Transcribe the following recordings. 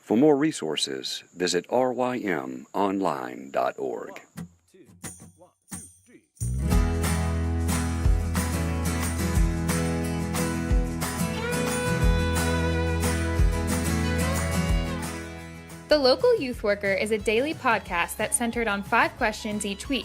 For more resources, visit rymonline.org. The Local Youth Worker is a daily podcast that's centered on 5 questions each week.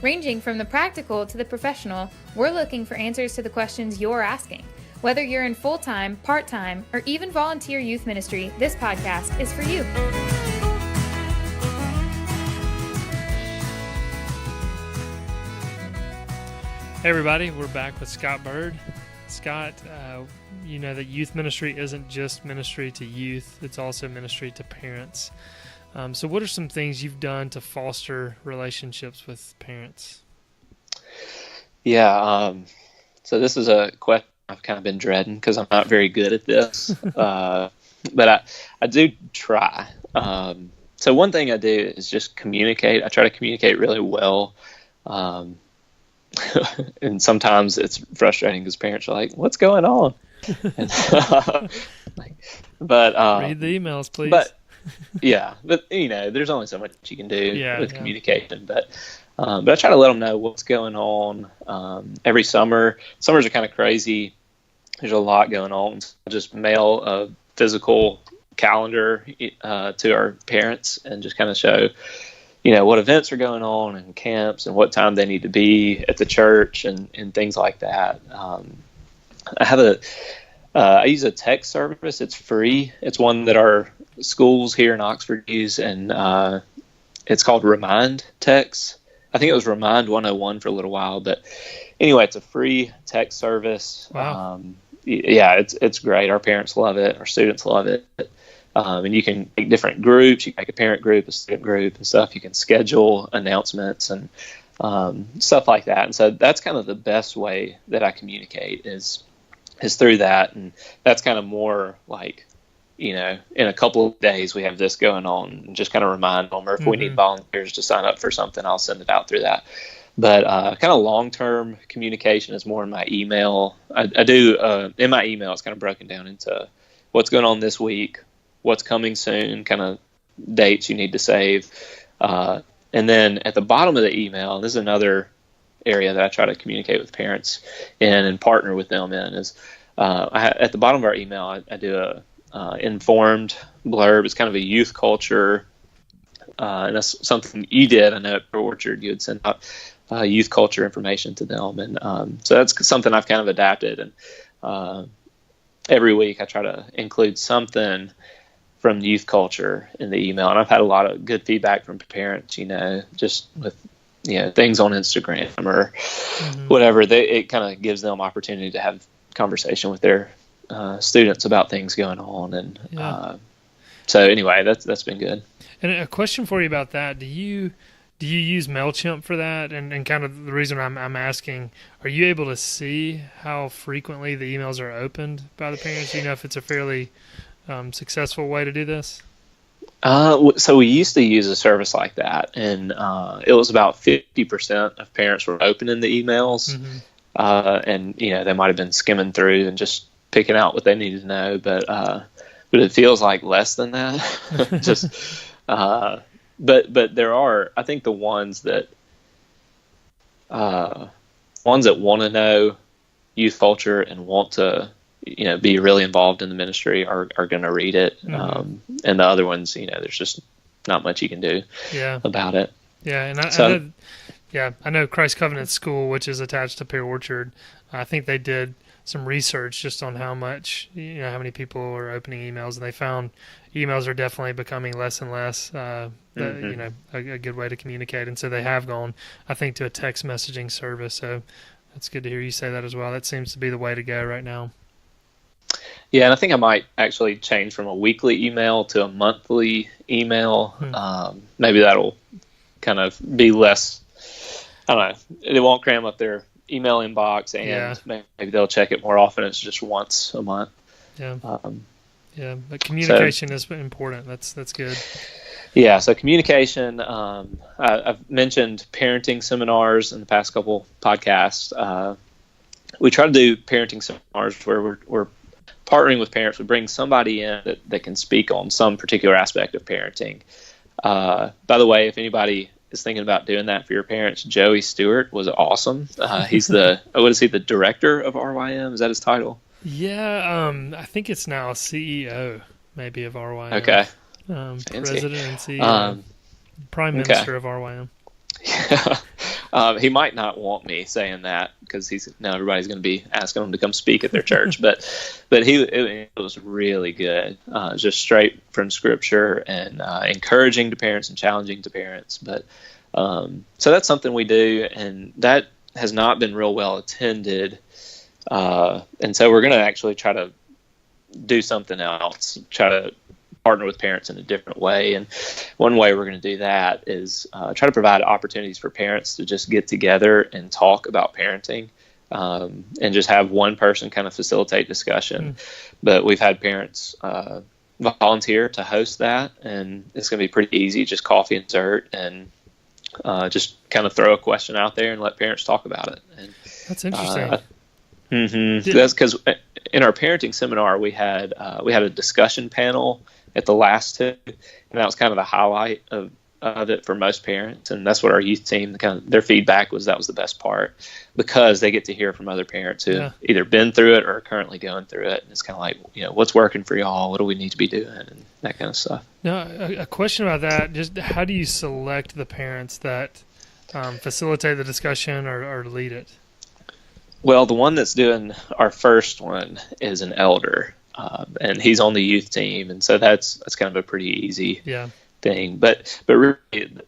Ranging from the practical to the professional, we're looking for answers to the questions you're asking. Whether you're in full-time, part-time, or even volunteer youth ministry, this podcast is for you. Hey everybody, we're back with Scott Byrd. Scott, you know that youth ministry isn't just ministry to youth, it's also ministry to parents. So what are some things you've done to foster relationships with parents? Yeah, so this is a question I've kind of been dreading because I'm not very good at this, but I do try. So one thing I do is just communicate. I try to communicate really well. And sometimes it's frustrating because parents are like, "What's going on?" And, read the emails, please. But you know, there's only so much you can do with communication. But I try to let them know what's going on. Every summer, summers are kind of crazy. There's a lot going on. So I just mail a physical calendar to our parents and just kind of show, you know, what events are going on and camps and what time they need to be at the church and things like that. I use a text service. It's free. It's one that our schools here in Oxford use, and it's called Remind Text. I think it was Remind 101 for a little while, but anyway, it's a free text service. Wow. It's great. Our parents love it. Our students love it. And you can make different groups. You can make a parent group, a student group, and stuff. You can schedule announcements and stuff like that. And so that's kind of the best way that I communicate is through that. And that's kind of more like, you know, in a couple of days we have this going on, and just kind of remind them, or if we need volunteers to sign up for something, I'll send it out through that. But kind of long-term communication is more in my email. I do in my email, it's kind of broken down into what's going on this week, what's coming soon, kind of dates you need to save. And then at the bottom of the email, this is another area that I try to communicate with parents and partner with them in, is at the bottom of our email, I do a informed blurb. It's kind of a youth culture, and that's something you did. I know at Byrd Orchard you would send out youth culture information to them, and so that's something I've kind of adapted. And every week I try to include something from youth culture in the email, and I've had a lot of good feedback from parents. You know, just with things on Instagram or whatever, it kind of gives them opportunity to have conversation with their students about things going on, and so anyway, that's been good. And a question for you about that: Do you use MailChimp for that? And kind of the reason I'm asking, are you able to see how frequently the emails are opened by the parents? Do you know if it's a fairly successful way to do this? So we used to use a service like that, and it was about 50% of parents were opening the emails, and they might have been skimming through and just picking out what they needed to know, but it feels like less than that. Just but there are, I think, the ones that want to know youth culture and want to be really involved in the ministry are going to read it. And the other ones, there's just not much you can do about it. Yeah. And I know Christ Covenant School, which is attached to Byrd Orchard. I think they did some research just on how much, how many people are opening emails, and they found emails are definitely becoming less and less, a good way to communicate. And so they have gone, I think, to a text messaging service. So that's good to hear you say that as well. That seems to be the way to go right now. Yeah, and I think I might actually change from a weekly email to a monthly email. Maybe that'll kind of be less, I don't know, it won't cram up their email inbox, and maybe they'll check it more often. It's just once a month. But communication is important. That's good. Yeah, so communication, I've mentioned parenting seminars in the past couple podcasts. We try to do parenting seminars where we're partnering with parents, we bring somebody in that can speak on some particular aspect of parenting. By the way, if anybody is thinking about doing that for your parents, Joey Stewart was awesome. He's the director of RYM? Is that his title? Yeah, I think it's now CEO, maybe, of RYM. Okay. President and CEO. Prime Minister of RYM. Yeah. He might not want me saying that because now everybody's going to be asking him to come speak at their church, but it was really good, just straight from Scripture and encouraging to parents and challenging to parents. But so that's something we do, and that has not been real well attended, and so we're going to actually try to do something else, try to partner with parents in a different way. And one way we're going to do that is try to provide opportunities for parents to just get together and talk about parenting, and just have one person kind of facilitate discussion. But we've had parents volunteer to host that, and it's going to be pretty easy, just coffee and dessert, and just kind of throw a question out there and let parents talk about it. And that's interesting. That's because in our parenting seminar we had a discussion panel at the last two, and that was kind of the highlight of it for most parents. And that's what our youth team, their feedback was, that was the best part, because they get to hear from other parents who have either been through it or are currently going through it. And it's kind of like, what's working for y'all? What do we need to be doing? And that kind of stuff. Now, a question about that, just how do you select the parents that facilitate the discussion or lead it? Well, the one that's doing our first one is an elder. And he's on the youth team, and so that's kind of a pretty easy thing. But really,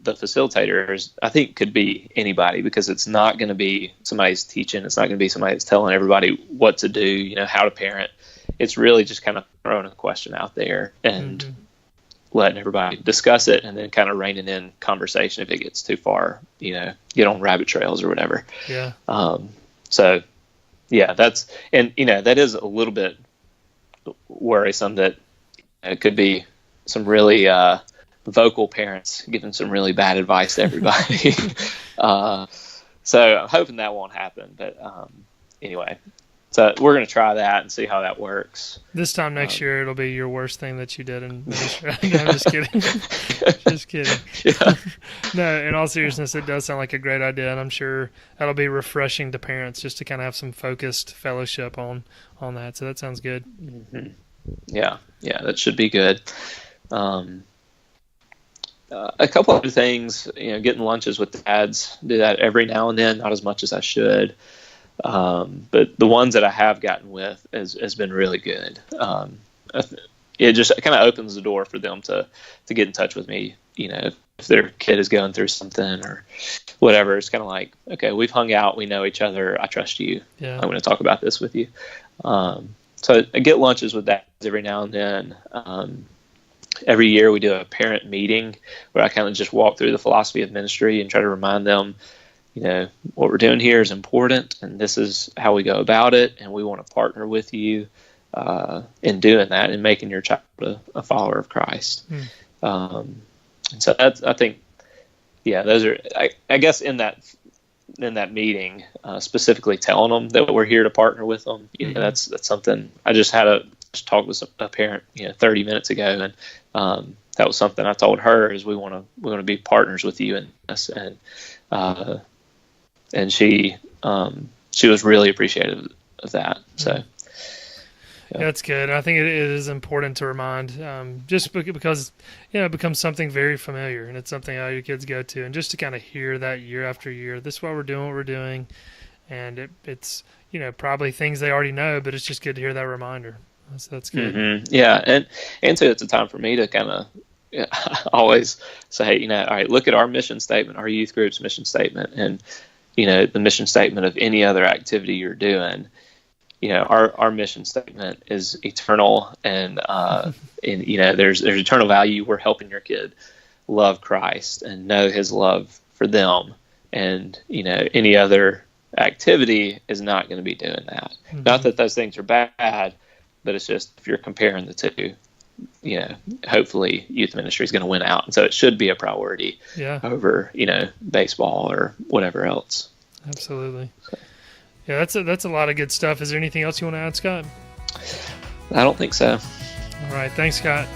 the facilitators, I think, could be anybody, because it's not going to be somebody's teaching. It's not going to be somebody that's telling everybody what to do, how to parent. It's really just kind of throwing a question out there and letting everybody discuss it, and then kind of reining in conversation if it gets too far, get on rabbit trails or whatever. Yeah. So, yeah, that is a little bit worrisome, that it could be some really vocal parents giving some really bad advice to everybody. So I'm hoping that won't happen. But anyway, so we're going to try that and see how that works. This time next year, it'll be your worst thing that you did in ministry. No, I'm just kidding. Just kidding. Yeah. No, in all seriousness, it does sound like a great idea, and I'm sure that'll be refreshing to parents just to kind of have some focused fellowship on that. So that sounds good. Mm-hmm. Yeah, that should be good. A couple other things, getting lunches with dads, do that every now and then, not as much as I should. But the ones that I have gotten with has been really good. It just kind of opens the door for them to get in touch with me. If their kid is going through something or whatever, it's kind of like, okay, we've hung out, we know each other, I trust you. Yeah. I'm going to talk about this with you. So I get lunches with dads every now and then. Every year we do a parent meeting where I kind of just walk through the philosophy of ministry and try to remind them, what we're doing here is important, and this is how we go about it, and we want to partner with you in doing that and making your child a follower of Christ. And so that's, I think, those are, I guess in that meeting, specifically telling them that we're here to partner with them. That's something. I just had a talk with a parent, 30 minutes ago, and that was something I told her, is we want to be partners with you in this, and she was really appreciative of that. So. Yeah, that's good. I think it is important to remind, just because it becomes something very familiar, and it's something all your kids go to, and just to kind of hear that year after year, this is why we're doing what we're doing, and it's probably things they already know, but it's just good to hear that reminder. So that's good. Mm-hmm. Yeah, and so it's a time for me to kind of always say, all right, look at our mission statement, our youth group's mission statement, and the mission statement of any other activity you're doing. Our mission statement is eternal, and there's eternal value. We're helping your kid love Christ and know His love for them, and any other activity is not going to be doing that. Mm-hmm. Not that those things are bad, but it's just, if you're comparing the two, hopefully youth ministry is going to win out, and so it should be a priority over baseball or whatever else. Absolutely. So. Yeah, that's a lot of good stuff. Is there anything else you want to add, Scott? I don't think so. All right. Thanks, Scott.